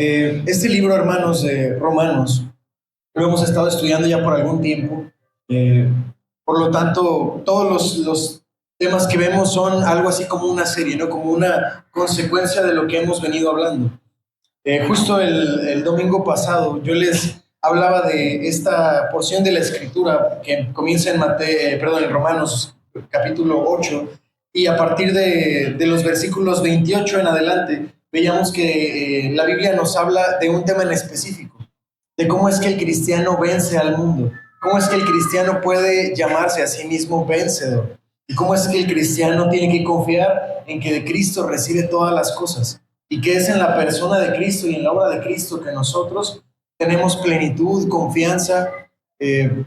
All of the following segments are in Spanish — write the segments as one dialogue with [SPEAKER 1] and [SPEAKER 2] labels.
[SPEAKER 1] Este libro, hermanos, de Romanos, lo hemos estado estudiando ya por algún tiempo. Eh, por lo tanto, todos los temas que vemos son algo así como una serie, ¿no? Como una consecuencia de lo que hemos venido hablando. Justo el domingo pasado yo les hablaba de esta porción de la escritura que comienza en en Romanos capítulo 8 y a partir de los versículos 28 en adelante veíamos que la Biblia nos habla de un tema en específico, de cómo es que el cristiano vence al mundo, cómo es que el cristiano puede llamarse a sí mismo vencedor y cómo es que el cristiano tiene que confiar en que de Cristo recibe todas las cosas y que es en la persona de Cristo y en la obra de Cristo que nosotros tenemos plenitud, confianza, eh,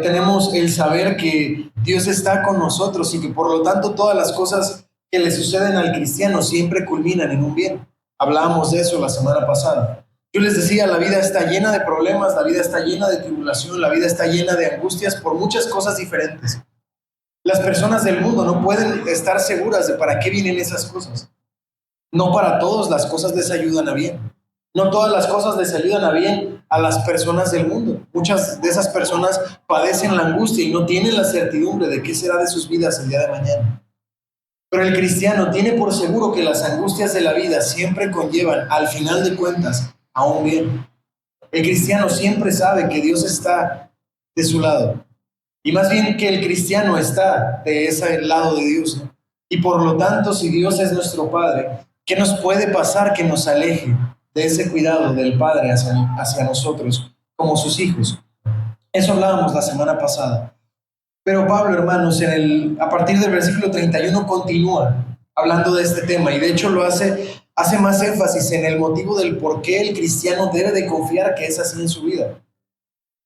[SPEAKER 1] tenemos el saber que Dios está con nosotros y que por lo tanto todas las cosas que le suceden al cristiano siempre culminan en un bien. Hablábamos de eso la semana pasada. Yo les decía, la vida está llena de problemas, la vida está llena de tribulación, la vida está llena de angustias por muchas cosas diferentes. Las personas del mundo no pueden estar seguras de para qué vienen esas cosas. No para todos las cosas les ayudan a bien. No todas las cosas les ayudan a bien a las personas del mundo. Muchas de esas personas padecen la angustia y no tienen la certidumbre de qué será de sus vidas el día de mañana. Pero el cristiano tiene por seguro que las angustias de la vida siempre conllevan, al final de cuentas, a un bien. El cristiano siempre sabe que Dios está de su lado. Y más bien que el cristiano está de ese lado de Dios, ¿no? Y por lo tanto, si Dios es nuestro Padre, ¿qué nos puede pasar que nos aleje de ese cuidado del Padre hacia nosotros como sus hijos? Eso hablábamos la semana pasada. Pero Pablo, hermanos, a partir del versículo 31 continúa hablando de este tema y de hecho hace más énfasis en el motivo del por qué el cristiano debe de confiar que es así en su vida.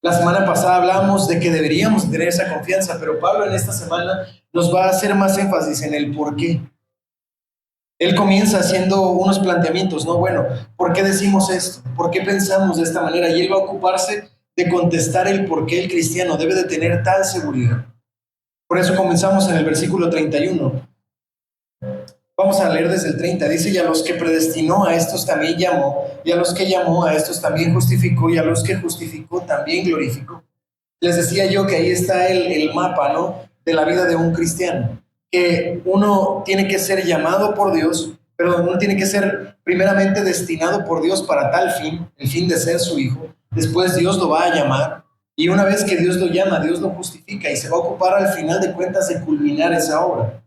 [SPEAKER 1] La semana pasada hablamos de que deberíamos tener esa confianza, pero Pablo en esta semana nos va a hacer más énfasis en el por qué. Él comienza haciendo unos planteamientos, ¿no? Bueno, ¿por qué decimos esto? ¿Por qué pensamos de esta manera? Y él va a ocuparse de contestar el por qué el cristiano debe de tener tal seguridad. Por eso comenzamos en el versículo 31. Vamos a leer desde el 30. Dice, y a los que predestinó, a estos también llamó, y a los que llamó, a estos también justificó, y a los que justificó también glorificó. Les decía yo que ahí está el mapa, ¿no? De la vida de un cristiano. Que uno tiene que ser llamado por Dios, pero uno tiene que ser primeramente destinado por Dios para tal fin, el fin de ser su hijo. Después Dios lo va a llamar, y una vez que Dios lo llama, Dios lo justifica, y se va a ocupar al final de cuentas de culminar esa obra.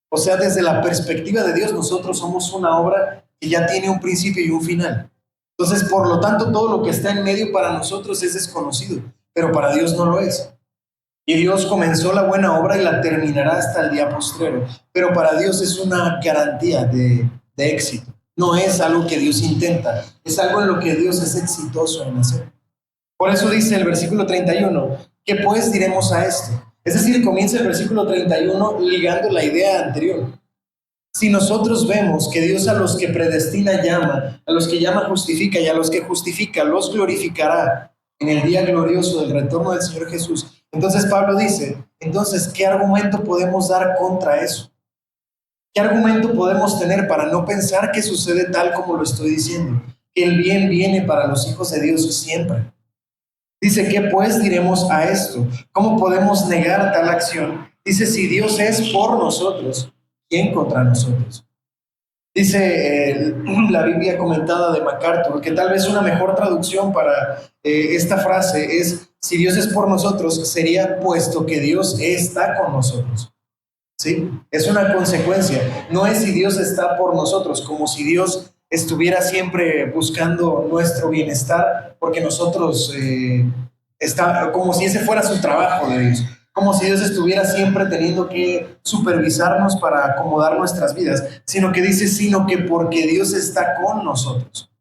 [SPEAKER 1] O sea, desde la perspectiva de Dios, nosotros somos una obra que ya tiene un principio y un final. Entonces, por lo tanto, todo lo que está en medio para nosotros es desconocido, pero para Dios no lo es. Y Dios comenzó la buena obra y la terminará hasta el día postrero. Pero para Dios es una garantía de éxito. No es algo que Dios intenta, es algo en lo que Dios es exitoso en hacer. Por eso dice el versículo 31, ¿qué pues diremos a esto? Es decir, comienza el versículo 31 ligando la idea anterior. Si nosotros vemos que Dios a los que predestina llama, a los que llama justifica y a los que justifica los glorificará en el día glorioso del retorno del Señor Jesús. Entonces Pablo dice, entonces, ¿qué argumento podemos dar contra eso? ¿Qué argumento podemos tener para no pensar que sucede tal como lo estoy diciendo? Que el bien viene para los hijos de Dios siempre. Dice, ¿qué pues diremos a esto? ¿Cómo podemos negar tal acción? Dice, si Dios es por nosotros, ¿quién contra nosotros? Dice la Biblia comentada de MacArthur, que tal vez una mejor traducción para esta frase es, si Dios es por nosotros, sería puesto que Dios está con nosotros. ¿Sí? Es una consecuencia. No es si Dios está por nosotros, como si Dios estuviera siempre buscando nuestro bienestar, porque nosotros como si ese fuera su trabajo de Dios, como si Dios estuviera siempre teniendo que supervisarnos para acomodar nuestras vidas, sino que dice, sino que porque Dios está con nosotros.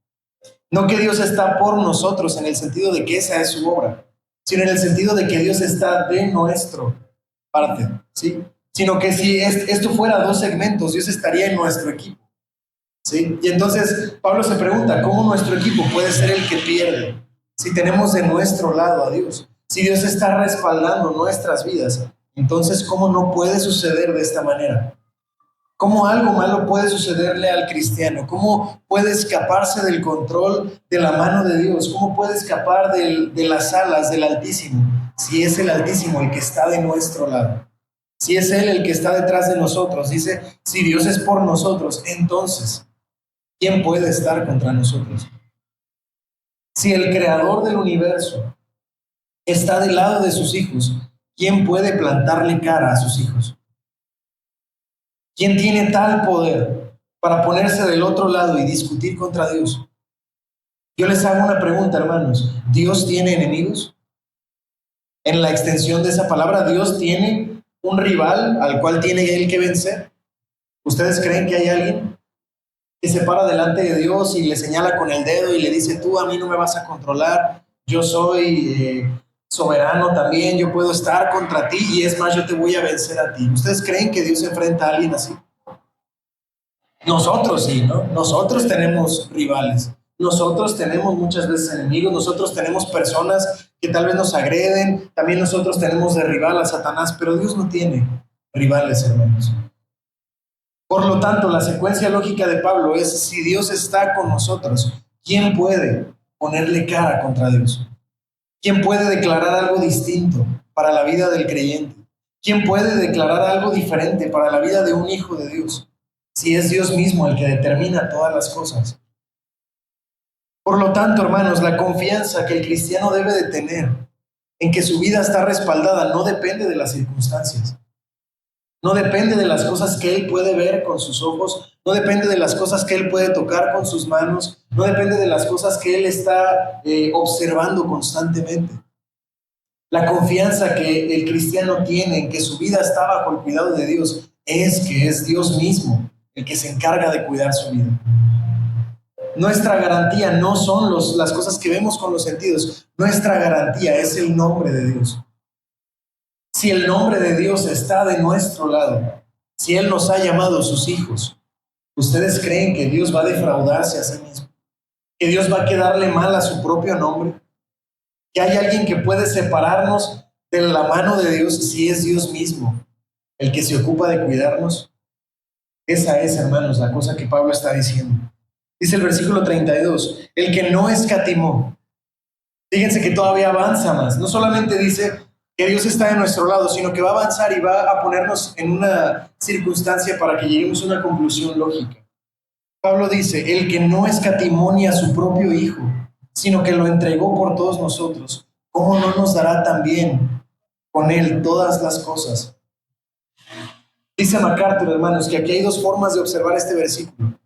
[SPEAKER 1] No que Dios está por nosotros en el sentido de que esa es su obra, sino en el sentido de que Dios está de nuestro parte, ¿sí? Sino que si esto fuera dos segmentos, Dios estaría en nuestro equipo, ¿sí? Y entonces Pablo se pregunta, ¿cómo nuestro equipo puede ser el que pierde si tenemos de nuestro lado a Dios? Si Dios está respaldando nuestras vidas, entonces ¿cómo no puede suceder de esta manera? ¿Cómo algo malo puede sucederle al cristiano? ¿Cómo puede escaparse del control de la mano de Dios? ¿Cómo puede escapar de las alas del Altísimo? Si es el Altísimo el que está de nuestro lado. Si es Él el que está detrás de nosotros. Dice, si Dios es por nosotros, entonces, ¿quién puede estar contra nosotros? Si el creador del universo está del lado de sus hijos, ¿quién puede plantarle cara a sus hijos? ¿Quién tiene tal poder para ponerse del otro lado y discutir contra Dios? Yo les hago una pregunta, hermanos. ¿Dios tiene enemigos? En la extensión de esa palabra, ¿Dios tiene un rival al cual tiene Él que vencer? ¿Ustedes creen que hay alguien que se para delante de Dios y le señala con el dedo y le dice, tú a mí no me vas a controlar, yo soy soberano también, yo puedo estar contra ti y es más, yo te voy a vencer a ti? ¿Ustedes creen que Dios enfrenta a alguien así? Nosotros sí, ¿no? Nosotros tenemos rivales, nosotros tenemos muchas veces enemigos, nosotros tenemos personas que tal vez nos agreden, también nosotros tenemos de rival a Satanás, pero Dios no tiene rivales, hermanos. Por lo tanto, la secuencia lógica de Pablo es, si Dios está con nosotros, ¿quién puede ponerle cara contra Dios? ¿Quién puede declarar algo distinto para la vida del creyente? ¿Quién puede declarar algo diferente para la vida de un hijo de Dios? Si es Dios mismo el que determina todas las cosas. Por lo tanto, hermanos, la confianza que el cristiano debe de tener en que su vida está respaldada no depende de las circunstancias. No depende de las cosas que él puede ver con sus ojos, no depende de las cosas que él puede tocar con sus manos, no depende de las cosas que él está observando constantemente. La confianza que el cristiano tiene en que su vida está bajo el cuidado de Dios es que es Dios mismo el que se encarga de cuidar su vida. Nuestra garantía no son las cosas que vemos con los sentidos, nuestra garantía es el nombre de Dios. Si el nombre de Dios está de nuestro lado, si Él nos ha llamado sus hijos, ¿ustedes creen que Dios va a defraudarse a sí mismo? ¿Que Dios va a quedarle mal a su propio nombre? ¿Que hay alguien que puede separarnos de la mano de Dios si es Dios mismo el que se ocupa de cuidarnos? Esa es, hermanos, la cosa que Pablo está diciendo. Dice el versículo 32, el que no escatimó. Fíjense que todavía avanza más. No solamente dice que Dios está de nuestro lado, sino que va a avanzar y va a ponernos en una circunstancia para que lleguemos a una conclusión lógica. Pablo dice, el que no escatimó ni a su propio Hijo, sino que lo entregó por todos nosotros, ¿cómo no nos dará también con Él todas las cosas? Dice MacArthur, hermanos, que aquí hay dos formas de observar este versículo.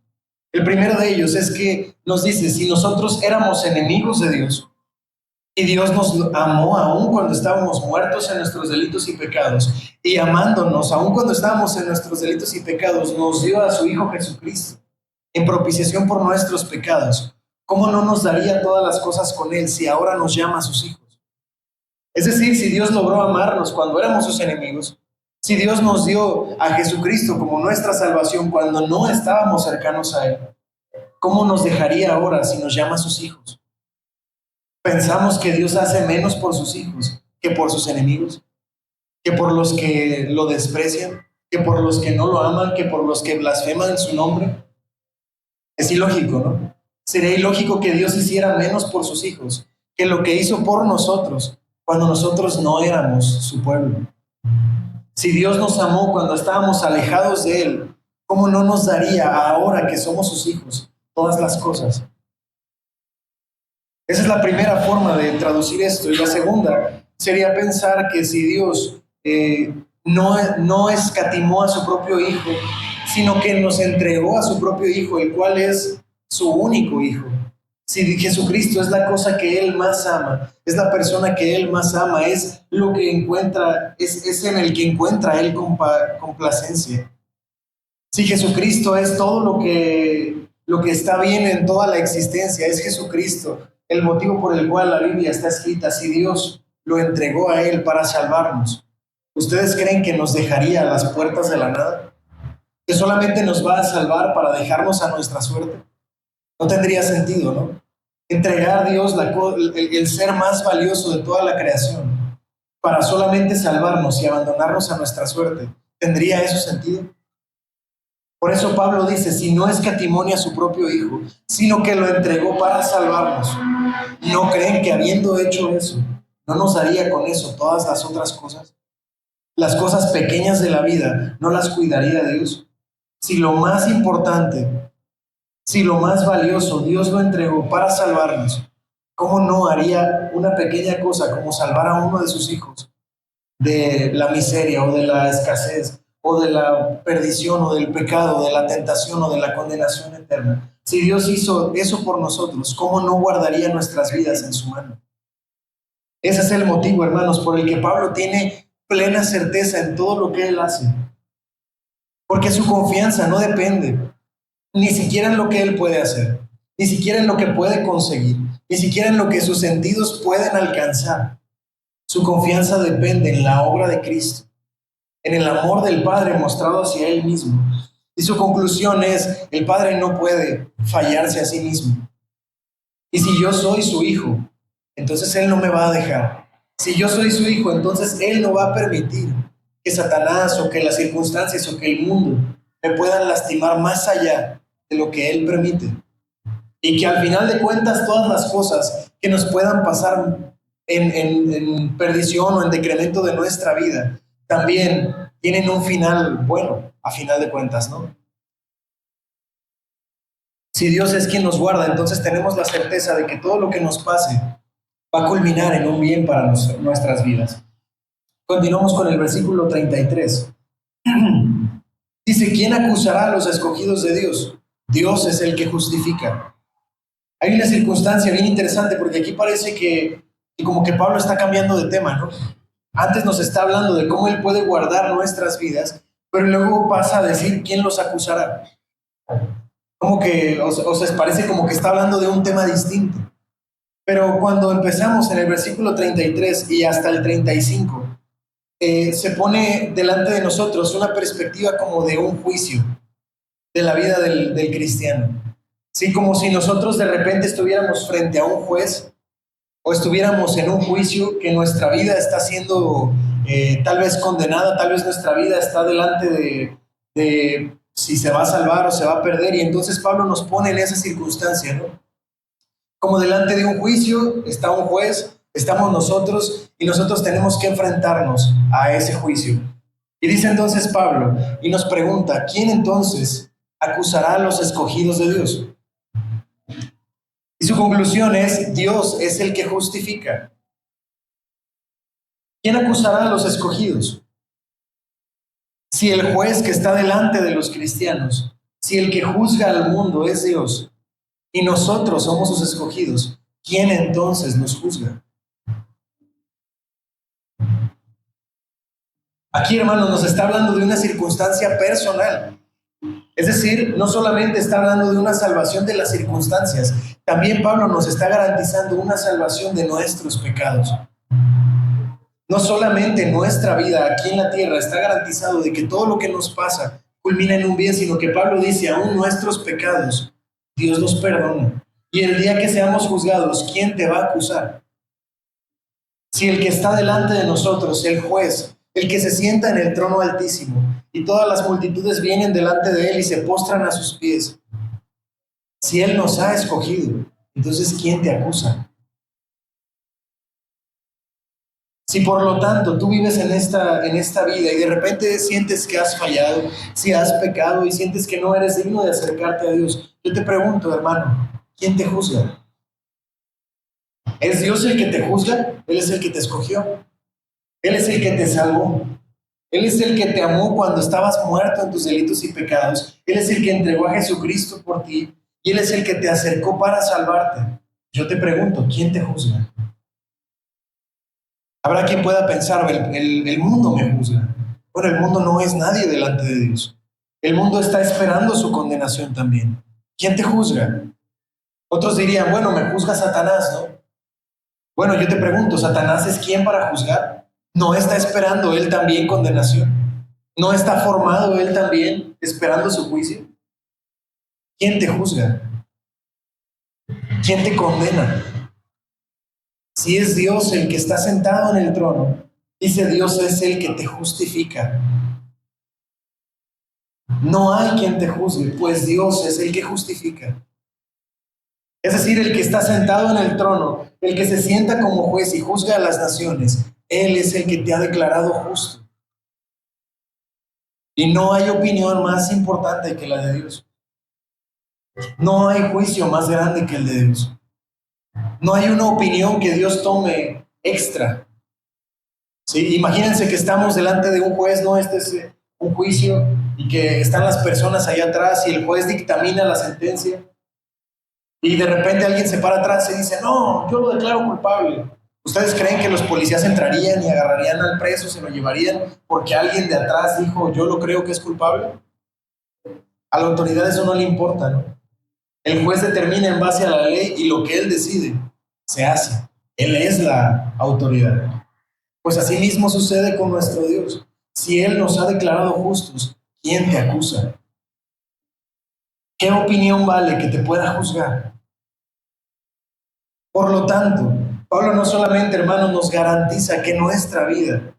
[SPEAKER 1] El primero de ellos es que nos dice, si nosotros éramos enemigos de Dios, y Dios nos amó aún cuando estábamos muertos en nuestros delitos y pecados, y amándonos aún cuando estábamos en nuestros delitos y pecados, nos dio a su Hijo Jesucristo en propiciación por nuestros pecados. ¿Cómo no nos daría todas las cosas con Él si ahora nos llama a sus hijos? Es decir, si Dios logró amarnos cuando éramos sus enemigos, si Dios nos dio a Jesucristo como nuestra salvación cuando no estábamos cercanos a Él, ¿cómo nos dejaría ahora si nos llama a sus hijos? ¿Pensamos que Dios hace menos por sus hijos que por sus enemigos? ¿Que por los que lo desprecian? ¿Que por los que no lo aman? ¿Que por los que blasfeman su nombre? Es ilógico, ¿no? Sería ilógico que Dios hiciera menos por sus hijos que lo que hizo por nosotros cuando nosotros no éramos su pueblo. Si Dios nos amó cuando estábamos alejados de Él, ¿cómo no nos daría ahora que somos sus hijos todas las cosas? Esa es la primera forma de traducir esto. Y la segunda sería pensar que si Dios no escatimó a su propio Hijo, sino que nos entregó a su propio Hijo, el cual es su único Hijo. Si Jesucristo es la cosa que Él más ama, es la persona que Él más ama, es lo que encuentra, es en el que encuentra Él complacencia. Si Jesucristo es todo lo que está bien en toda la existencia, es Jesucristo el motivo por el cual la Biblia está escrita. Si Dios lo entregó a Él para salvarnos, ¿ustedes creen que nos dejaría a las puertas de la nada? ¿Que solamente nos va a salvar para dejarnos a nuestra suerte? No tendría sentido, ¿no? Entregar a Dios el ser más valioso de toda la creación para solamente salvarnos y abandonarnos a nuestra suerte. ¿Tendría eso sentido? Por eso Pablo dice, si no escatimonia a su propio Hijo, sino que lo entregó para salvarnos, ¿no creen que habiendo hecho eso, no nos daría con eso todas las otras cosas? Las cosas pequeñas de la vida, ¿no las cuidaría Dios? Si lo más importante, si lo más valioso Dios lo entregó para salvarnos, ¿cómo no haría una pequeña cosa como salvar a uno de sus hijos de la miseria o de la escasez o de la perdición o del pecado, de la tentación o de la condenación eterna? Si Dios hizo eso por nosotros, ¿cómo no guardaría nuestras vidas en su mano? Ese es el motivo, hermanos, por el que Pablo tiene plena certeza en todo lo que él hace. Porque su confianza no depende ni siquiera en lo que él puede hacer, ni siquiera en lo que puede conseguir, ni siquiera en lo que sus sentidos pueden alcanzar. Su confianza depende en la obra de Cristo, en el amor del Padre mostrado hacia él mismo. Y su conclusión es, el Padre no puede fallarse a sí mismo. Y si yo soy su hijo, entonces Él no me va a dejar. Si yo soy su hijo, entonces Él no va a permitir que Satanás o que las circunstancias o que el mundo me puedan lastimar más allá de lo que Él permite. Y que al final de cuentas todas las cosas que nos puedan pasar en perdición o en decremento de nuestra vida también tienen un final bueno, a final de cuentas, ¿no? Si Dios es quien nos guarda, entonces tenemos la certeza de que todo lo que nos pase va a culminar en un bien para nuestras vidas. Continuamos con el versículo 33. Dice, ¿quién acusará a los escogidos de Dios? Dios es el que justifica. Hay una circunstancia bien interesante porque aquí parece que como que Pablo está cambiando de tema, ¿no? Antes nos está hablando de cómo Él puede guardar nuestras vidas, pero luego pasa a decir quién los acusará. Como que, o sea, parece como que está hablando de un tema distinto. Pero cuando empezamos en el versículo 33 y hasta el 35, se pone delante de nosotros una perspectiva como de un juicio de la vida del cristiano. Sí, como si nosotros de repente estuviéramos frente a un juez o estuviéramos en un juicio que nuestra vida está siendo tal vez condenada, tal vez nuestra vida está delante de si se va a salvar o se va a perder. Y entonces Pablo nos pone en esa circunstancia, ¿no? Como delante de un juicio está un juez, estamos nosotros y nosotros tenemos que enfrentarnos a ese juicio. Y dice entonces Pablo y nos pregunta, ¿quién entonces acusará a los escogidos de Dios? Y su conclusión es, Dios es el que justifica. ¿Quién acusará a los escogidos? Si el juez que está delante de los cristianos, si el que juzga al mundo es Dios, y nosotros somos sus escogidos, ¿quién entonces nos juzga? Aquí, hermanos, nos está hablando de una circunstancia personal. Es decir, no solamente está hablando de una salvación de las circunstancias, también Pablo nos está garantizando una salvación de nuestros pecados. No solamente nuestra vida aquí en la tierra está garantizado de que todo lo que nos pasa culmina en un bien, sino que Pablo dice, aún nuestros pecados, Dios los perdona. Y el día que seamos juzgados, ¿quién te va a acusar? Si el que está delante de nosotros, el juez, el que se sienta en el trono altísimo, y todas las multitudes vienen delante de él y se postran a sus pies, si él nos ha escogido, entonces ¿quién te acusa? Si por lo tanto tú vives en esta vida y de repente sientes que has fallado, si has pecado y sientes que no eres digno de acercarte a Dios, yo te pregunto, hermano, ¿quién te juzga? ¿Es Dios el que te juzga? Él es el que te escogió. Él es el que te salvó. Él es el que te amó cuando estabas muerto en tus delitos y pecados. Él es el que entregó a Jesucristo por ti y Él es el que te acercó para salvarte. Yo te pregunto, ¿quién te juzga? Habrá quien pueda pensar, el mundo me juzga. Bueno, el mundo no es nadie delante de Dios. El mundo está esperando su condenación también. ¿Quién te juzga? Otros dirían, bueno, me juzga Satanás, ¿no? Bueno, yo te pregunto, ¿Satanás es quién para juzgar? ¿No está esperando él también condenación? ¿No está formado él también esperando su juicio? ¿Quién te juzga? ¿Quién te condena? Si es Dios el que está sentado en el trono, dice Dios es el que te justifica. No hay quien te juzgue, pues Dios es el que justifica. Es decir, el que está sentado en el trono, el que se sienta como juez y juzga a las naciones, Él es el que te ha declarado justo. Y no hay opinión más importante que la de Dios. No hay juicio más grande que el de Dios. No hay una opinión que Dios tome extra. ¿Sí? Imagínense que estamos delante de un juez, no, este es un juicio, y que están las personas allá atrás y el juez dictamina la sentencia. Y de repente alguien se para atrás y dice, no, yo lo declaro culpable. ¿Ustedes creen que los policías entrarían y agarrarían al preso, se lo llevarían porque alguien de atrás dijo, yo lo creo que es culpable? A la autoridad eso no le importa, ¿no? El juez determina en base a la ley y lo que él decide se hace. Él es la autoridad. Pues así mismo sucede con nuestro Dios. Si Él nos ha declarado justos, ¿quién te acusa? ¿Qué opinión vale que te pueda juzgar? Por lo tanto, Pablo no solamente, hermanos, nos garantiza que nuestra vida,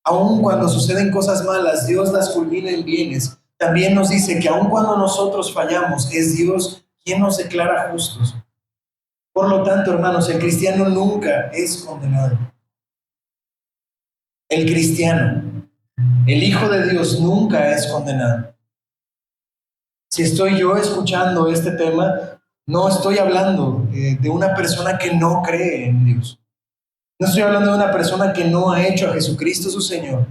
[SPEAKER 1] aun cuando suceden cosas malas, Dios las culmina en bienes. También nos dice que aun cuando nosotros fallamos, es Dios quien nos declara justos. Por lo tanto, hermanos, el cristiano nunca es condenado. El cristiano, el Hijo de Dios, nunca es condenado. Si estoy yo escuchando este tema, no estoy hablando de una persona que no cree en Dios. No estoy hablando de una persona que no ha hecho a Jesucristo su Señor.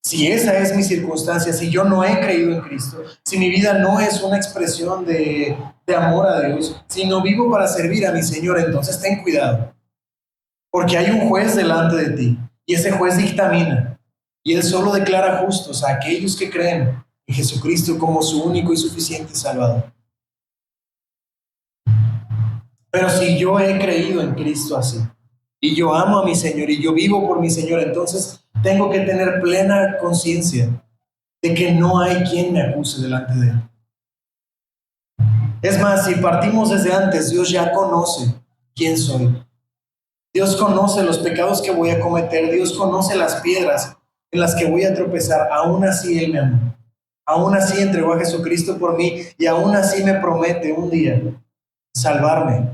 [SPEAKER 1] Si esa es mi circunstancia, si yo no he creído en Cristo, si mi vida no es una expresión de amor a Dios, si no vivo para servir a mi Señor, entonces ten cuidado. Porque hay un juez delante de ti y ese juez dictamina y él solo declara justos a aquellos que creen en Jesucristo como su único y suficiente Salvador. Pero si yo he creído en Cristo así, y yo amo a mi Señor y yo vivo por mi Señor, entonces tengo que tener plena conciencia de que no hay quien me acuse delante de Él. Es más, si partimos desde antes, Dios ya conoce quién soy. Dios conoce los pecados que voy a cometer, Dios conoce las piedras en las que voy a tropezar, aún así Él me ama. Aún así entregó a Jesucristo por mí y aún así me promete un día salvarme.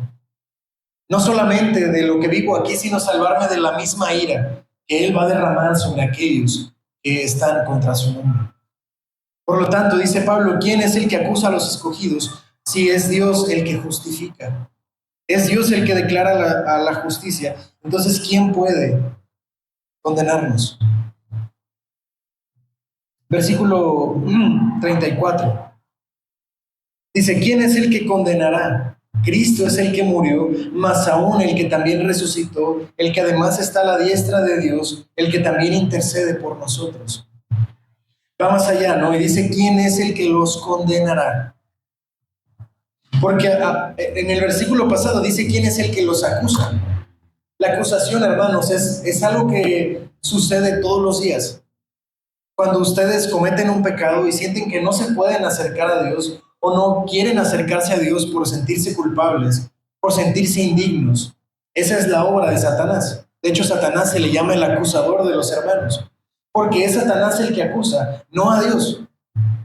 [SPEAKER 1] No solamente de lo que vivo aquí, sino salvarme de la misma ira que Él va a derramar sobre aquellos que están contra su nombre. Por lo tanto, dice Pablo, ¿quién es el que acusa a los escogidos si es Dios el que justifica? Es Dios el que declara a la justicia. Entonces, ¿quién puede condenarnos? Versículo 34. Dice, ¿quién es el que condenará? Cristo es el que murió, más aún el que también resucitó, el que además está a la diestra de Dios, el que también intercede por nosotros. Va más allá, ¿no? Y dice, ¿quién es el que los condenará? Porque en el versículo pasado dice, ¿quién es el que los acusa? La acusación, hermanos, es algo que sucede todos los días. Cuando ustedes cometen un pecado y sienten que no se pueden acercar a Dios o no quieren acercarse a Dios por sentirse culpables, por sentirse indignos, esa es la obra de Satanás. De hecho, Satanás se le llama el acusador de los hermanos, porque es Satanás el que acusa, no a Dios.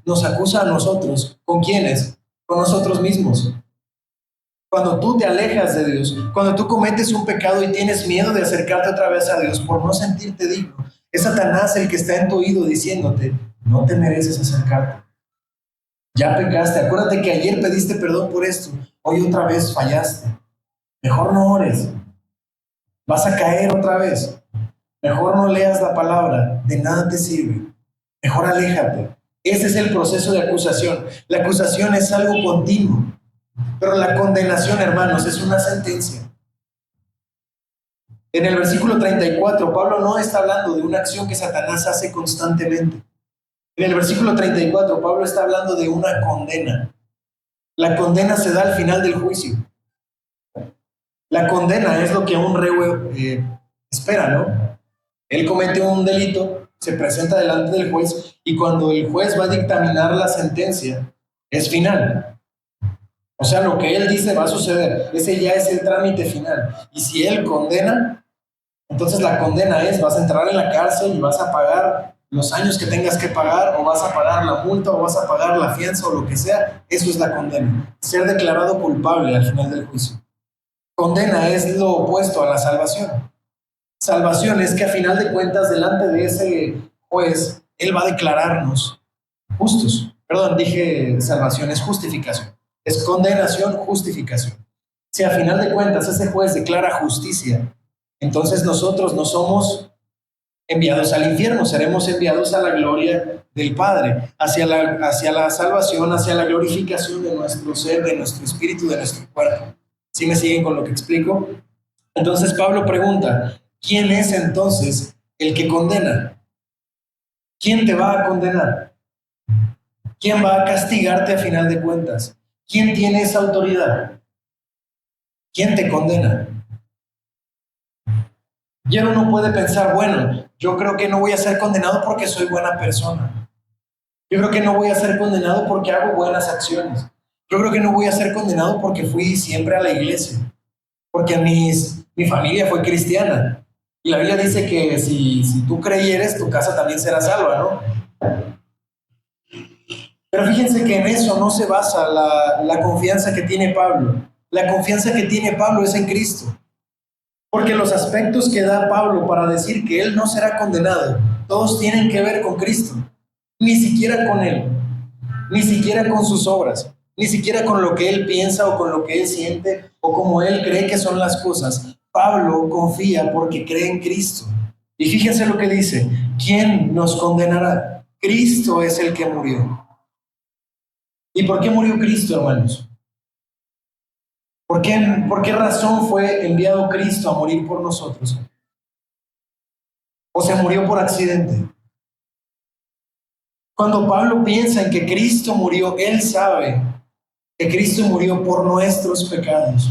[SPEAKER 1] Nos acusa a nosotros. ¿Con quiénes? Con nosotros mismos. Cuando tú te alejas de Dios, cuando tú cometes un pecado y tienes miedo de acercarte otra vez a Dios por no sentirte digno, es Satanás el que está en tu oído diciéndote, no te mereces acercarte. Ya pecaste, acuérdate que ayer pediste perdón por esto, hoy otra vez fallaste. Mejor no ores, vas a caer otra vez. Mejor no leas la palabra, de nada te sirve. Mejor aléjate. Ese es el proceso de acusación. La acusación es algo continuo, pero la condenación, hermanos, es una sentencia. En el versículo 34, Pablo no está hablando de una acción que Satanás hace constantemente. En el versículo 34, Pablo está hablando de una condena. La condena se da al final del juicio. La condena es lo que un reo espera, ¿no? Él comete un delito, se presenta delante del juez y cuando el juez va a dictaminar la sentencia, es final. O sea, lo que él dice va a suceder. Ese ya es el trámite final. Y si él condena, entonces la condena es, vas a entrar en la cárcel y vas a pagar los años que tengas que pagar, o vas a pagar la multa, o vas a pagar la fianza, o lo que sea. Eso es la condena. Ser declarado culpable al final del juicio. Condena es lo opuesto a la salvación. Salvación es que a final de cuentas, delante de ese juez, Él va a declararnos justos. Perdón, dije salvación, es justificación. Es condenación, justificación. Si a final de cuentas ese juez declara justicia, entonces nosotros no somos enviados al infierno, seremos enviados a la gloria del Padre, hacia la salvación, hacia la glorificación de nuestro ser, de nuestro espíritu, de nuestro cuerpo. ¿Sí me siguen con lo que explico? Entonces Pablo pregunta, ¿quién es entonces el que condena? ¿Quién te va a condenar? ¿Quién va a castigarte a final de cuentas? ¿Quién tiene esa autoridad? ¿Quién te condena? Y uno puede pensar, bueno, yo creo que no voy a ser condenado porque soy buena persona. Yo creo que no voy a ser condenado porque hago buenas acciones. Yo creo que no voy a ser condenado porque fui siempre a la iglesia, porque mi familia fue cristiana. Y la Biblia dice que si tú creyeres, tu casa también será salva, ¿no? Pero fíjense que en eso no se basa la confianza que tiene Pablo. La confianza que tiene Pablo es en Cristo. Porque los aspectos que da Pablo para decir que él no será condenado, todos tienen que ver con Cristo. Ni siquiera con él, ni siquiera con sus obras, ni siquiera con lo que él piensa o con lo que él siente o como él cree que son las cosas. Pablo confía porque cree en Cristo. Y fíjense lo que dice, ¿quién nos condenará? Cristo es el que murió. ¿Y por qué murió Cristo, hermanos? ¿Por qué razón fue enviado Cristo a morir por nosotros? ¿O se murió por accidente? Cuando Pablo piensa en que Cristo murió, él sabe que Cristo murió por nuestros pecados.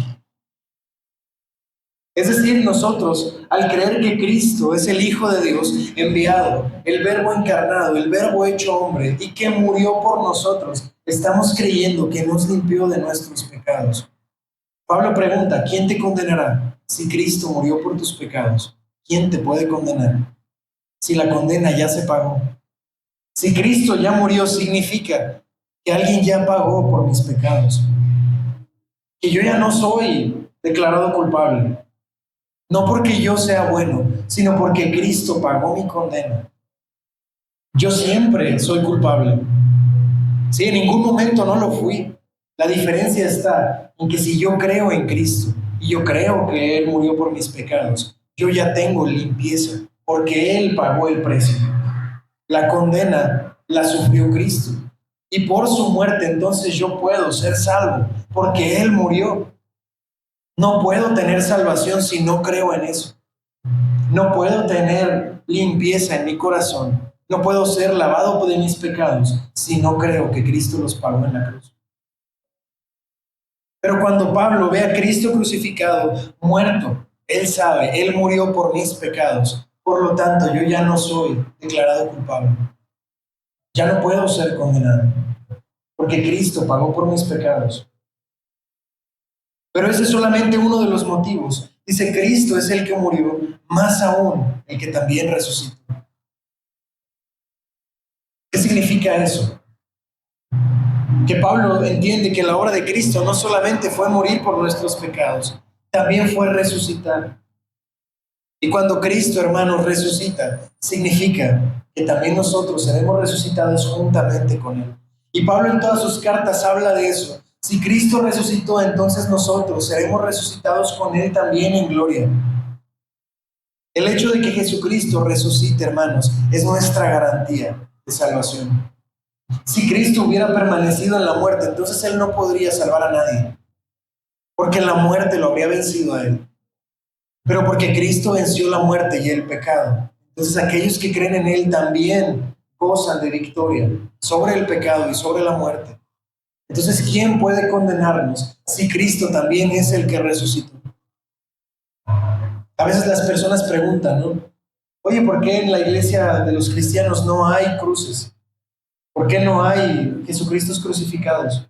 [SPEAKER 1] Es decir, nosotros, al creer que Cristo es el Hijo de Dios enviado, el Verbo encarnado, el Verbo hecho hombre, y que murió por nosotros, estamos creyendo que nos limpió de nuestros pecados. Pablo pregunta, ¿quién te condenará? Si Cristo murió por tus pecados, ¿quién te puede condenar? Si la condena ya se pagó. Si Cristo ya murió, significa que alguien ya pagó por mis pecados. Que yo ya no soy declarado culpable. No porque yo sea bueno, sino porque Cristo pagó mi condena. Yo siempre soy culpable. Sí, en ningún momento no lo fui. La diferencia está en que si yo creo en Cristo y yo creo que Él murió por mis pecados, yo ya tengo limpieza porque Él pagó el precio. La condena la sufrió Cristo y por su muerte entonces yo puedo ser salvo porque Él murió. No puedo tener salvación si no creo en eso. No puedo tener limpieza en mi corazón. No puedo ser lavado de mis pecados si no creo que Cristo los pagó en la cruz. Pero cuando Pablo ve a Cristo crucificado, muerto, él sabe, Él murió por mis pecados. Por lo tanto, yo ya no soy declarado culpable. Ya no puedo ser condenado, porque Cristo pagó por mis pecados. Pero ese es solamente uno de los motivos. Dice, Cristo es el que murió, más aún el que también resucitó. ¿Qué significa eso? Que Pablo entiende que la obra de Cristo no solamente fue morir por nuestros pecados, también fue resucitar. Y cuando Cristo, hermanos, resucita, significa que también nosotros seremos resucitados juntamente con Él. Y Pablo en todas sus cartas habla de eso. Si Cristo resucitó, entonces nosotros seremos resucitados con Él también en gloria. El hecho de que Jesucristo resucite, hermanos, es nuestra garantía de salvación. Si Cristo hubiera permanecido en la muerte, entonces Él no podría salvar a nadie, porque la muerte lo habría vencido a Él. Pero porque Cristo venció la muerte y el pecado, entonces aquellos que creen en Él también gozan de victoria sobre el pecado y sobre la muerte. Entonces, ¿quién puede condenarnos si Cristo también es el que resucitó? A veces las personas preguntan, ¿no? Oye, ¿por qué en la iglesia de los cristianos no hay cruces? ¿Por qué no hay Jesucristos crucificados?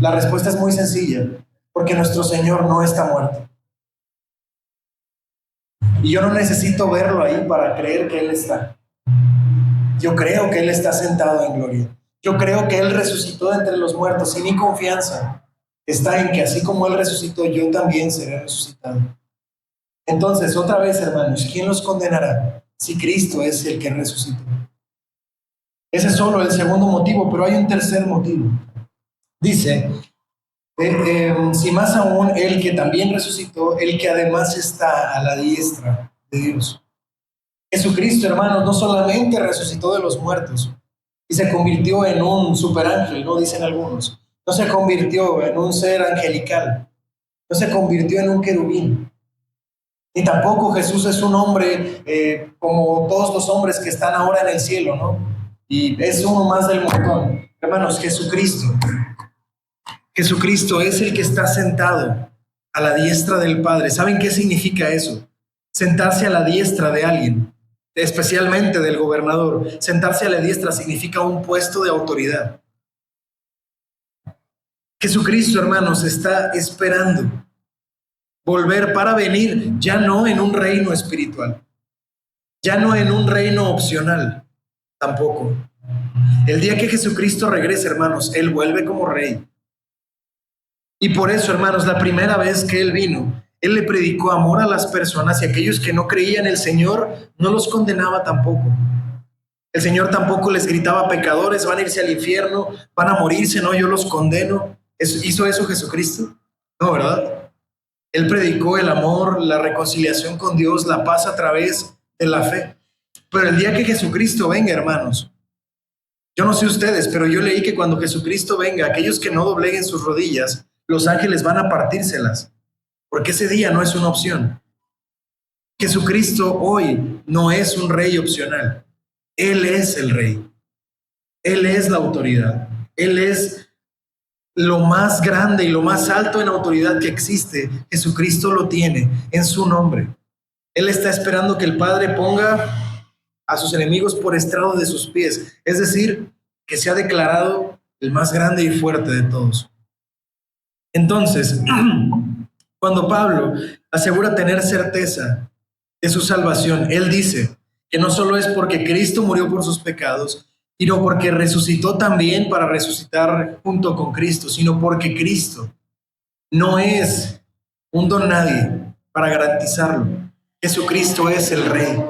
[SPEAKER 1] La respuesta es muy sencilla, porque nuestro Señor no está muerto. Y yo no necesito verlo ahí para creer que Él está. Yo creo que Él está sentado en gloria. Yo creo que Él resucitó de entre los muertos y mi confianza está en que así como Él resucitó, yo también seré resucitado. Entonces, otra vez, hermanos, ¿quién los condenará si Cristo es el que resucitó? Ese es solo el segundo motivo, pero hay un tercer motivo. Dice, si más aún el que también resucitó, el que además está a la diestra de Dios. Jesucristo, hermanos, no solamente resucitó de los muertos y se convirtió en un superángel, ¿no? Dicen algunos. No se convirtió en un ser angelical, no se convirtió en un querubín. Ni tampoco Jesús es un hombre como todos los hombres que están ahora en el cielo, ¿no? Y es uno más del montón. Hermanos, Jesucristo es el que está sentado a la diestra del Padre. ¿Saben qué significa eso? Sentarse a la diestra de alguien, especialmente del gobernador. Sentarse a la diestra significa un puesto de autoridad. Jesucristo, hermanos, está esperando volver para venir, ya no en un reino espiritual, ya no en un reino opcional, tampoco. El día que Jesucristo regrese, hermanos, Él vuelve como rey. Y por eso, hermanos, la primera vez que Él vino, Él le predicó amor a las personas y aquellos que no creían en el Señor, no los condenaba tampoco. El Señor tampoco les gritaba pecadores, van a irse al infierno, van a morirse, no, yo los condeno. ¿Hizo eso Jesucristo? No, ¿verdad? Él predicó el amor, la reconciliación con Dios, la paz a través de la fe. Pero el día que Jesucristo venga, hermanos, yo no sé ustedes, pero yo leí que cuando Jesucristo venga, aquellos que no dobleguen sus rodillas, los ángeles van a partírselas, porque ese día no es una opción. Jesucristo hoy no es un rey opcional. Él es el rey. Él es la autoridad. Él es lo más grande y lo más alto en autoridad que existe. Jesucristo lo tiene en su nombre. Él está esperando que el Padre ponga a sus enemigos por estrado de sus pies, es decir, que sea declarado el más grande y fuerte de todos. Entonces, cuando Pablo asegura tener certeza de su salvación, él dice que no solo es porque Cristo murió por sus pecados, sino porque resucitó también para resucitar junto con Cristo, sino porque Cristo no es un don nadie para garantizarlo. Jesucristo es el Rey.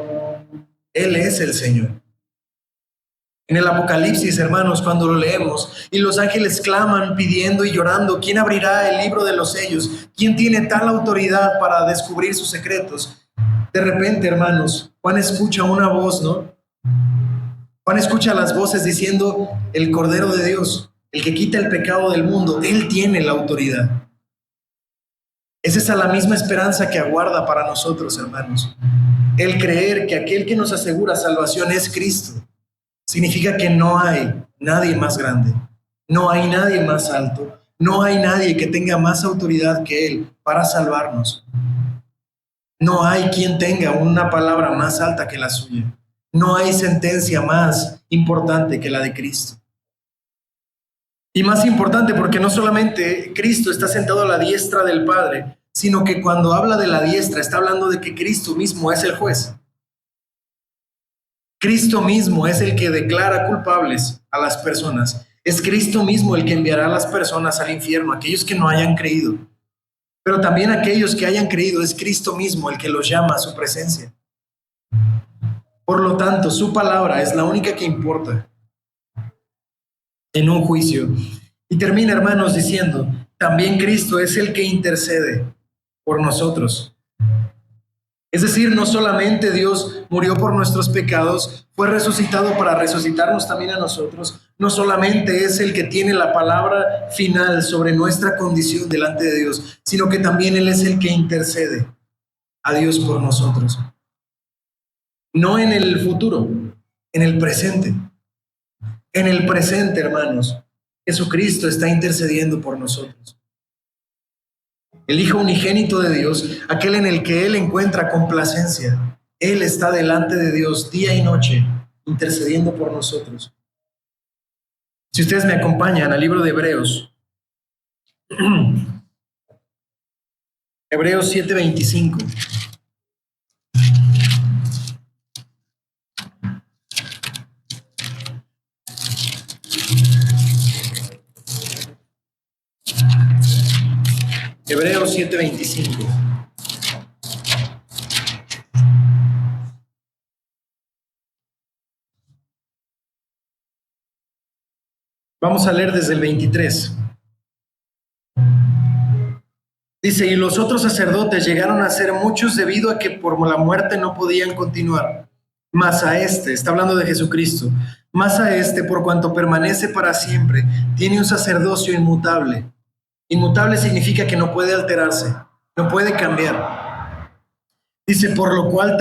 [SPEAKER 1] Él es el Señor. En el Apocalipsis, hermanos, cuando lo leemos y los ángeles claman pidiendo y llorando, ¿quién abrirá el libro de los sellos? ¿Quién tiene tal autoridad para descubrir sus secretos? De repente, hermanos, Juan escucha una voz, ¿no? Juan escucha las voces diciendo, el Cordero de Dios, el que quita el pecado del mundo, Él tiene la autoridad. Es esa la misma esperanza que aguarda para nosotros, hermanos. El creer que aquel que nos asegura salvación es Cristo. Significa que no hay nadie más grande, no hay nadie más alto, no hay nadie que tenga más autoridad que Él para salvarnos. No hay quien tenga una palabra más alta que la suya. No hay sentencia más importante que la de Cristo. Y más importante porque no solamente Cristo está sentado a la diestra del Padre, sino que cuando habla de la diestra está hablando de que Cristo mismo es el juez. Cristo mismo es el que declara culpables a las personas. Es Cristo mismo el que enviará a las personas al infierno, aquellos que no hayan creído. Pero también aquellos que hayan creído, es Cristo mismo el que los llama a su presencia. Por lo tanto, su palabra es la única que importa en un juicio. Y termina, hermanos, diciendo, también Cristo es el que intercede por nosotros. Es decir, no solamente Dios murió por nuestros pecados, fue resucitado para resucitarnos también a nosotros. No solamente es el que tiene la palabra final sobre nuestra condición delante de Dios, sino que también Él es el que intercede a Dios por nosotros. No en el futuro, en el presente. En el presente, hermanos, Jesucristo está intercediendo por nosotros. El Hijo unigénito de Dios, aquel en el que Él encuentra complacencia. Él está delante de Dios día y noche, intercediendo por nosotros. Si ustedes me acompañan al libro de Hebreos, Hebreos 7:25. 7:25. Vamos a leer desde el 23. Dice, y los otros sacerdotes llegaron a ser muchos debido a que por la muerte no podían continuar. Mas a este, está hablando de Jesucristo, mas a este, por cuanto permanece para siempre, tiene un sacerdocio inmutable. Inmutable significa que no puede alterarse, no puede cambiar. Dice, por lo cual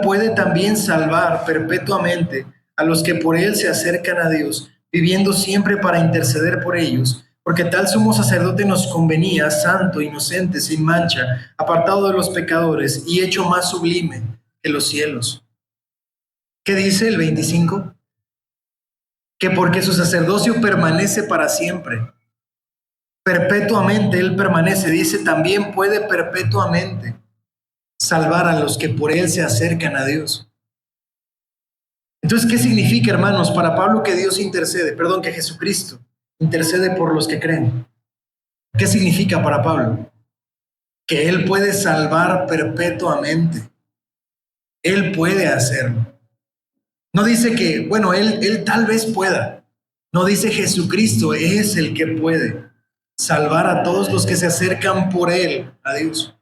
[SPEAKER 1] puede también salvar perpetuamente a los que por él se acercan a Dios, viviendo siempre para interceder por ellos, porque tal sumo sacerdote nos convenía, santo, inocente, sin mancha, apartado de los pecadores y hecho más sublime que los cielos. ¿Qué dice el 25? Que porque su sacerdocio permanece para siempre. Perpetuamente él permanece, dice, también puede perpetuamente salvar a los que por él se acercan a Dios. Entonces, ¿qué significa, hermanos, para Pablo que que Jesucristo intercede por los que creen? ¿Qué significa para Pablo? Que él puede salvar perpetuamente. Él puede hacerlo. No dice que, bueno, él tal vez pueda. No dice Jesucristo es el que puede salvar a todos los que se acercan por él a Dios.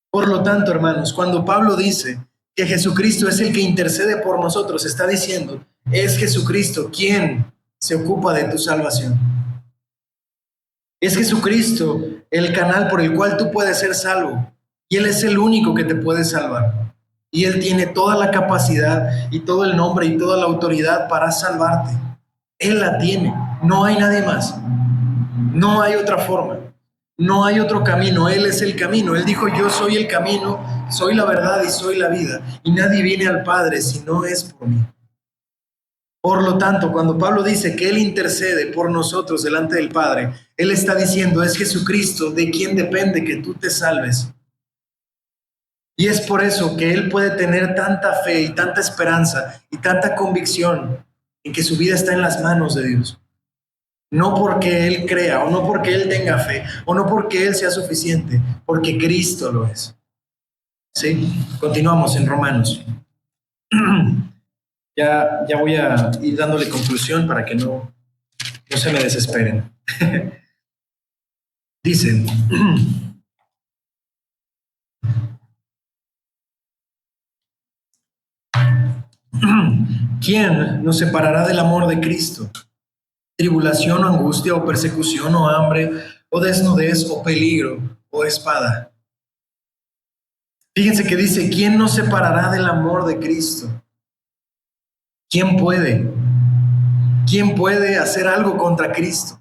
[SPEAKER 1] Por lo tanto, hermanos, cuando Pablo dice que Jesucristo es el que intercede por nosotros, está diciendo, es Jesucristo quien se ocupa de tu salvación. Es Jesucristo el canal por el cual tú puedes ser salvo. Y Él es el único que te puede salvar. Y Él tiene toda la capacidad y todo el nombre y toda la autoridad para salvarte. Él la tiene. No hay nadie más. No hay otra forma. No hay otro camino. Él es el camino. Él dijo, yo soy el camino, soy la verdad y soy la vida. Y nadie viene al Padre si no es por mí. Por lo tanto, cuando Pablo dice que Él intercede por nosotros delante del Padre, Él está diciendo, es Jesucristo de quien depende que tú te salves. Y es por eso que Él puede tener tanta fe y tanta esperanza y tanta convicción en que su vida está en las manos de Dios. No porque Él crea, o no porque Él tenga fe, o no porque Él sea suficiente, porque Cristo lo es. ¿Sí? Continuamos en Romanos. Ya voy a ir dándole conclusión para que no se me desesperen. Dice, ¿quién nos separará del amor de Cristo? Tribulación o angustia o persecución o hambre o desnudez o peligro o espada. Fíjense que dice, ¿quién nos separará del amor de Cristo? ¿Quién puede? ¿Quién puede hacer algo contra Cristo?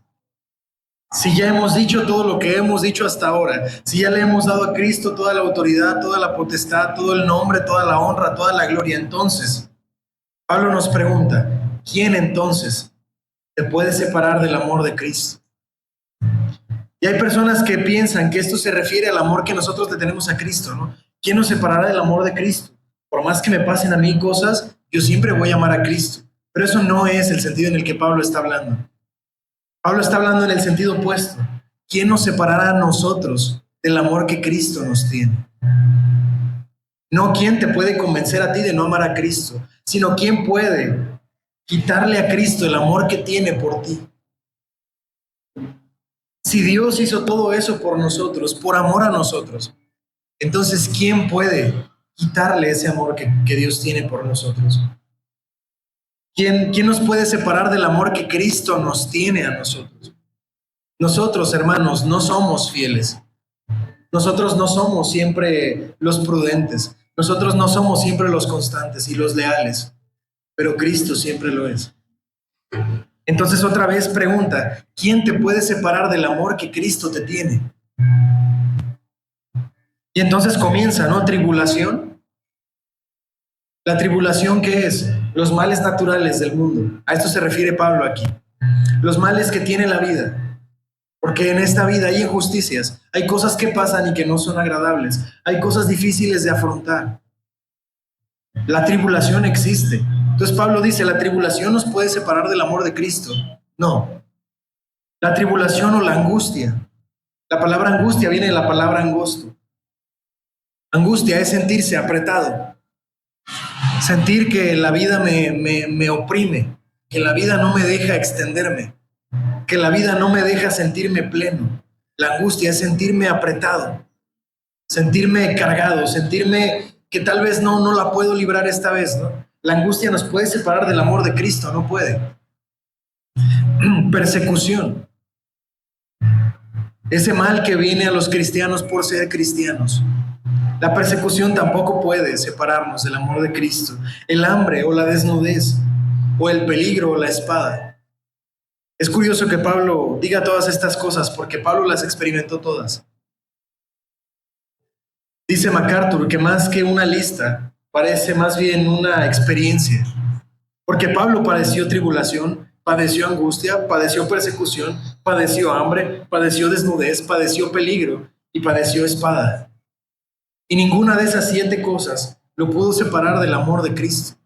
[SPEAKER 1] Si ya hemos dicho todo lo que hemos dicho hasta ahora, si ya le hemos dado a Cristo toda la autoridad, toda la potestad, todo el nombre, toda la honra, toda la gloria, entonces, Pablo nos pregunta, ¿quién entonces te puede separar del amor de Cristo? Y hay personas que piensan que esto se refiere al amor que nosotros le tenemos a Cristo, ¿no? ¿Quién nos separará del amor de Cristo? Por más que me pasen a mí cosas, yo siempre voy a amar a Cristo. Pero eso no es el sentido en el que Pablo está hablando. Pablo está hablando en el sentido opuesto. ¿Quién nos separará a nosotros del amor que Cristo nos tiene? No quién te puede convencer a ti de no amar a Cristo, sino quién puede quitarle a Cristo el amor que tiene por ti. Si Dios hizo todo eso por nosotros, por amor a nosotros, entonces ¿quién puede quitarle ese amor que Dios tiene por nosotros? ¿Quién nos puede separar del amor que Cristo nos tiene a nosotros? Nosotros, hermanos, no somos fieles. Nosotros no somos siempre los prudentes. Nosotros no somos siempre los constantes y los leales. Pero Cristo siempre lo es. Entonces otra vez pregunta, ¿quién te puede separar del amor que Cristo te tiene? Y entonces comienza, ¿no? Tribulación. ¿La tribulación qué es? Los males naturales del mundo. A esto se refiere Pablo aquí. Los males que tiene la vida. Porque en esta vida hay injusticias, hay cosas que pasan y que no son agradables, hay cosas difíciles de afrontar. La tribulación existe. Entonces Pablo dice, ¿la tribulación nos puede separar del amor de Cristo? No. La tribulación o la angustia La palabra angustia viene de la palabra angosto. Angustia es sentirse apretado, sentir que la vida me oprime, que la vida no me deja extenderme, que la vida no me deja sentirme pleno. La angustia es sentirme apretado, sentirme cargado, sentirme que tal vez no la puedo librar esta vez, ¿no? La angustia nos puede separar del amor de Cristo, no puede. Persecución, ese mal que viene a los cristianos por ser cristianos. La persecución tampoco puede separarnos del amor de Cristo. El hambre o la desnudez, o el peligro o la espada. Es curioso que Pablo diga todas estas cosas porque Pablo las experimentó todas. Dice MacArthur que más que una lista, parece más bien una experiencia. Porque Pablo padeció tribulación, padeció angustia, padeció persecución, padeció hambre, padeció desnudez, padeció peligro y padeció espada. Y ninguna de esas 7 cosas lo pudo separar del amor de Cristo.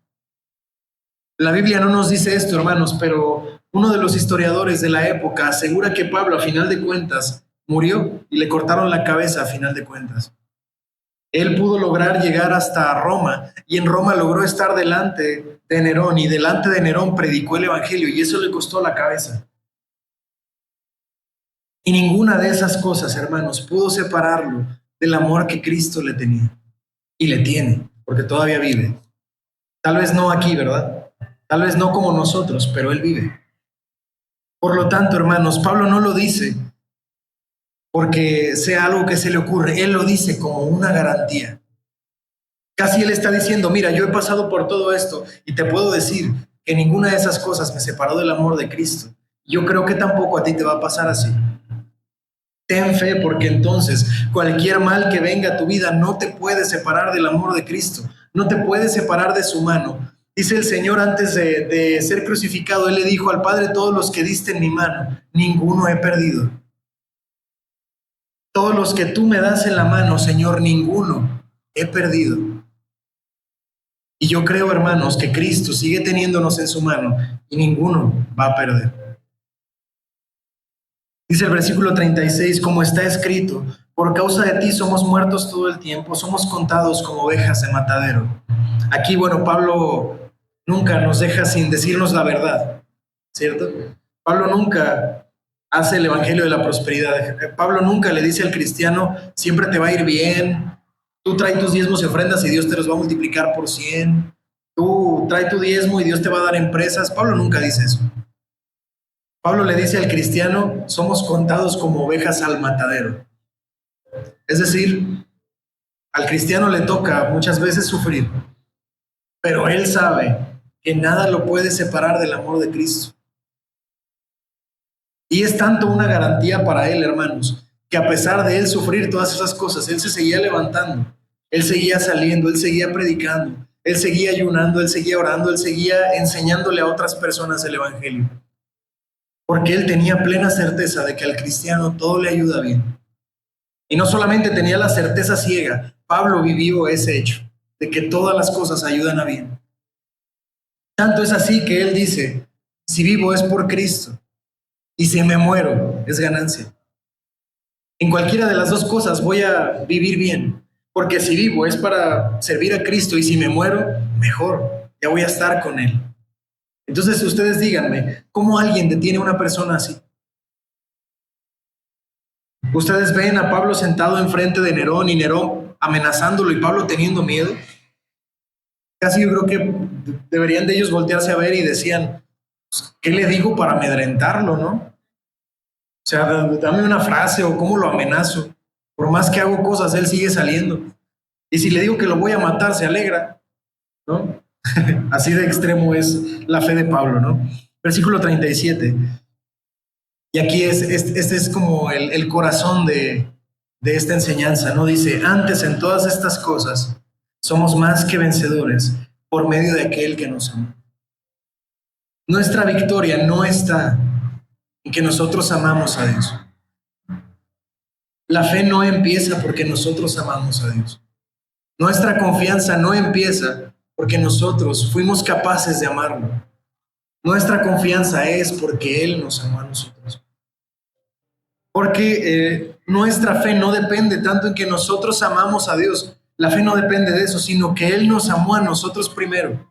[SPEAKER 1] La Biblia no nos dice esto, hermanos, pero uno de los historiadores de la época asegura que Pablo, a final de cuentas, murió y le cortaron la cabeza a final de cuentas. Él pudo lograr llegar hasta Roma y en Roma logró estar delante de Nerón y delante de Nerón predicó el evangelio y eso le costó la cabeza. Y ninguna de esas cosas, hermanos, pudo separarlo del amor que Cristo le tenía y le tiene, porque todavía vive. Tal vez no aquí, ¿verdad? Tal vez no como nosotros, pero Él vive. Por lo tanto, hermanos, Pablo no lo dice porque sea algo que se le ocurre, Él lo dice como una garantía. Casi Él está diciendo, mira, yo he pasado por todo esto y te puedo decir que ninguna de esas cosas me separó del amor de Cristo. Yo creo que tampoco a ti te va a pasar así. Ten fe porque entonces cualquier mal que venga a tu vida no te puede separar del amor de Cristo, no te puede separar de su mano. Dice el Señor antes de ser crucificado, Él le dijo al Padre, todos los que diste en mi mano, ninguno he perdido. Todos los que tú me das en la mano, Señor, ninguno he perdido. Y yo creo, hermanos, que Cristo sigue teniéndonos en su mano y ninguno va a perder. Dice el versículo 36, como está escrito, por causa de ti somos muertos todo el tiempo, somos contados como ovejas de matadero. Aquí, bueno, Pablo nunca nos deja sin decirnos la verdad, ¿cierto? Pablo nunca hace el evangelio de la prosperidad. Pablo nunca le dice al cristiano, siempre te va a ir bien, tú trae tus diezmos y ofrendas y Dios te los va a multiplicar por 100. Tú trae tu diezmo y Dios te va a dar empresas. Pablo nunca dice eso. Pablo le dice al cristiano, somos contados como ovejas al matadero. Es decir, al cristiano le toca muchas veces sufrir, pero él sabe que nada lo puede separar del amor de Cristo. Y es tanto una garantía para él, hermanos, que a pesar de él sufrir todas esas cosas, él se seguía levantando, él seguía saliendo, él seguía predicando, él seguía ayunando, él seguía orando, él seguía enseñándole a otras personas el evangelio. Porque él tenía plena certeza de que al cristiano todo le ayuda bien. Y no solamente tenía la certeza ciega, Pablo vivió ese hecho, de que todas las cosas ayudan a bien. Tanto es así que él dice, si vivo es por Cristo, y si me muero es ganancia. En cualquiera de las dos cosas voy a vivir bien, porque si vivo es para servir a Cristo, y si me muero, mejor, ya voy a estar con Él. Entonces ustedes díganme, ¿cómo alguien detiene a una persona así? Ustedes ven a Pablo sentado enfrente de Nerón y Nerón amenazándolo y Pablo teniendo miedo. Casi yo creo que deberían de ellos voltearse a ver y decían, ¿qué le digo para amedrentarlo, no? O sea, dame una frase o cómo lo amenazo. Por más que hago cosas, él sigue saliendo. Y si le digo que lo voy a matar, se alegra, ¿no? Así de extremo es la fe de Pablo, ¿no? Versículo 37. Y aquí este es como el corazón de esta enseñanza, ¿no? Dice, antes en todas estas cosas somos más que vencedores por medio de aquel que nos amó. Nuestra victoria no está en que nosotros amamos a Dios. La fe no empieza porque nosotros amamos a Dios. Nuestra confianza no empieza porque nosotros fuimos capaces de amarlo. Nuestra confianza es porque Él nos amó a nosotros. Porque nuestra fe no depende tanto en que nosotros amamos a Dios. La fe no depende de eso, sino que Él nos amó a nosotros primero.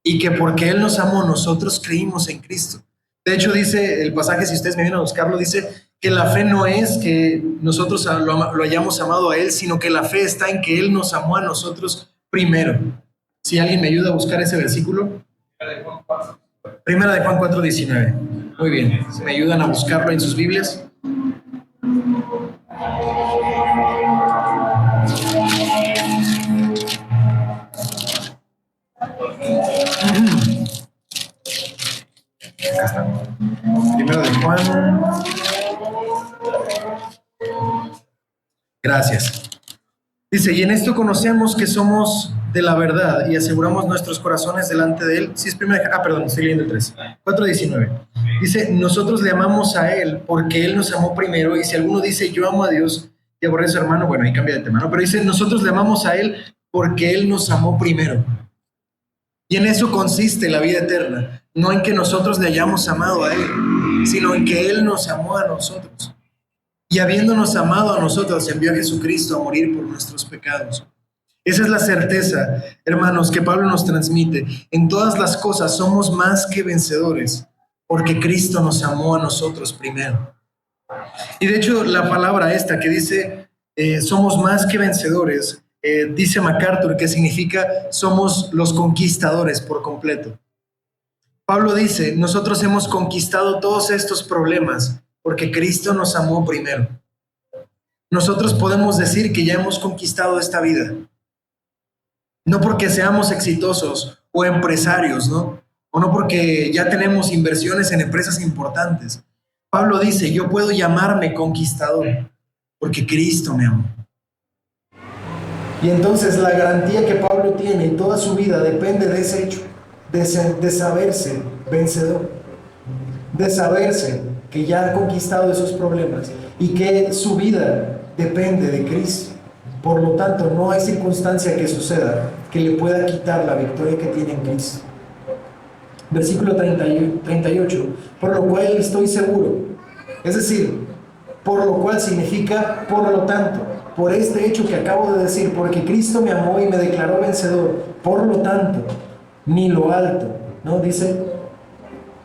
[SPEAKER 1] Y que porque Él nos amó, nosotros creímos en Cristo. De hecho, dice el pasaje, si ustedes me vienen a buscarlo, dice que la fe no es que nosotros lo hayamos amado a Él, sino que la fe está en que Él nos amó a nosotros primero. Si alguien me ayuda a buscar ese versículo. Primera de Juan 4:19. Muy bien, ¿me ayudan a buscarlo en sus Biblias? Acá está. Primero de Juan. Gracias. Dice, y en esto conocemos que somos de la verdad y aseguramos nuestros corazones delante de Él. Sí, es primera, perdón, estoy leyendo el 3. 4:19. Dice, nosotros le amamos a Él porque Él nos amó primero, y si alguno dice, yo amo a Dios y aborrece a su hermano, bueno, ahí cambia de tema, ¿no? Pero dice, nosotros le amamos a Él porque Él nos amó primero. Y en eso consiste la vida eterna, no en que nosotros le hayamos amado a Él, sino en que Él nos amó a nosotros. Y habiéndonos amado a nosotros, envió a Jesucristo a morir por nuestros pecados. Esa es la certeza, hermanos, que Pablo nos transmite. En todas las cosas somos más que vencedores, porque Cristo nos amó a nosotros primero. Y de hecho, la palabra esta que dice, somos más que vencedores, dice MacArthur, que significa somos los conquistadores por completo. Pablo dice, nosotros hemos conquistado todos estos problemas porque Cristo nos amó primero. Nosotros podemos decir que ya hemos conquistado esta vida. No porque seamos exitosos o empresarios, ¿no? O no porque ya tenemos inversiones en empresas importantes. Pablo dice, yo puedo llamarme conquistador porque Cristo me amó. Y entonces la garantía que Pablo tiene en toda su vida depende de ese hecho, de saberse vencedor, de saberse que ya ha conquistado esos problemas y que su vida depende de Cristo. Por lo tanto, no hay circunstancia que suceda que le pueda quitar la victoria que tiene en Cristo. Versículo 38, por lo cual estoy seguro. Es decir, por lo cual significa por lo tanto, por este hecho que acabo de decir, porque Cristo me amó y me declaró vencedor, por lo tanto, ni lo alto, ¿no? Dice,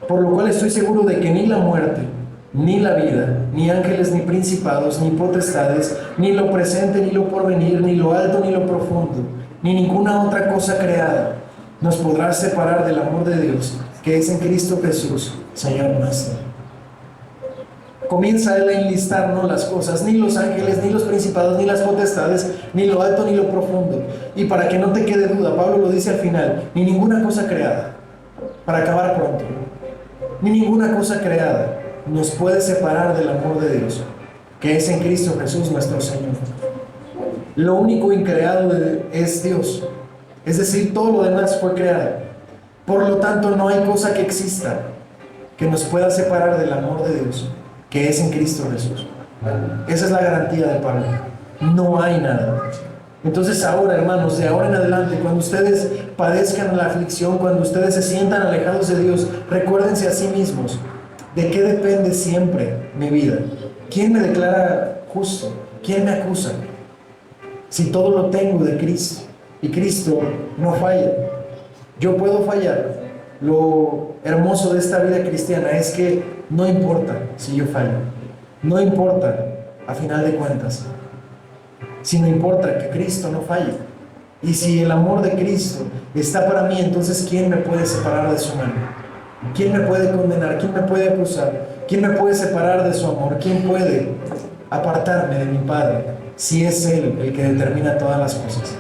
[SPEAKER 1] por lo cual estoy seguro de que ni la muerte, ni la vida, ni ángeles, ni principados, ni potestades, ni lo presente, ni lo porvenir, ni lo alto, ni lo profundo, ni ninguna otra cosa creada, nos podrá separar del amor de Dios, que es en Cristo Jesús, Señor nuestro. Comienza él a enlistarnos las cosas, ni los ángeles, ni los principados, ni las potestades, ni lo alto, ni lo profundo. Y para que no te quede duda, Pablo lo dice al final, ni ninguna cosa creada, para acabar pronto, ni ninguna cosa creada nos puede separar del amor de Dios, que es en Cristo Jesús nuestro Señor. Lo único increado es Dios, es decir, todo lo demás fue creado. Por lo tanto, no hay cosa que exista que nos pueda separar del amor de Dios, que es en Cristo Jesús. Esa es la garantía de Pablo. No hay nada. Entonces ahora, hermanos, de ahora en adelante, cuando ustedes padezcan la aflicción, cuando ustedes se sientan alejados de Dios, recuérdense a sí mismos, ¿de qué depende siempre mi vida? ¿Quién me declara justo? ¿Quién me acusa? Si todo lo tengo de Cristo, y Cristo no falla. Yo puedo fallar. Lo hermoso de esta vida cristiana es que no importa si yo fallo, no importa a final de cuentas, sino importa que Cristo no falle. Y si el amor de Cristo está para mí, entonces ¿quién me puede separar de su mano? ¿Quién me puede condenar? ¿Quién me puede acusar? ¿Quién me puede separar de su amor? ¿Quién puede apartarme de mi Padre si es Él el que determina todas las cosas?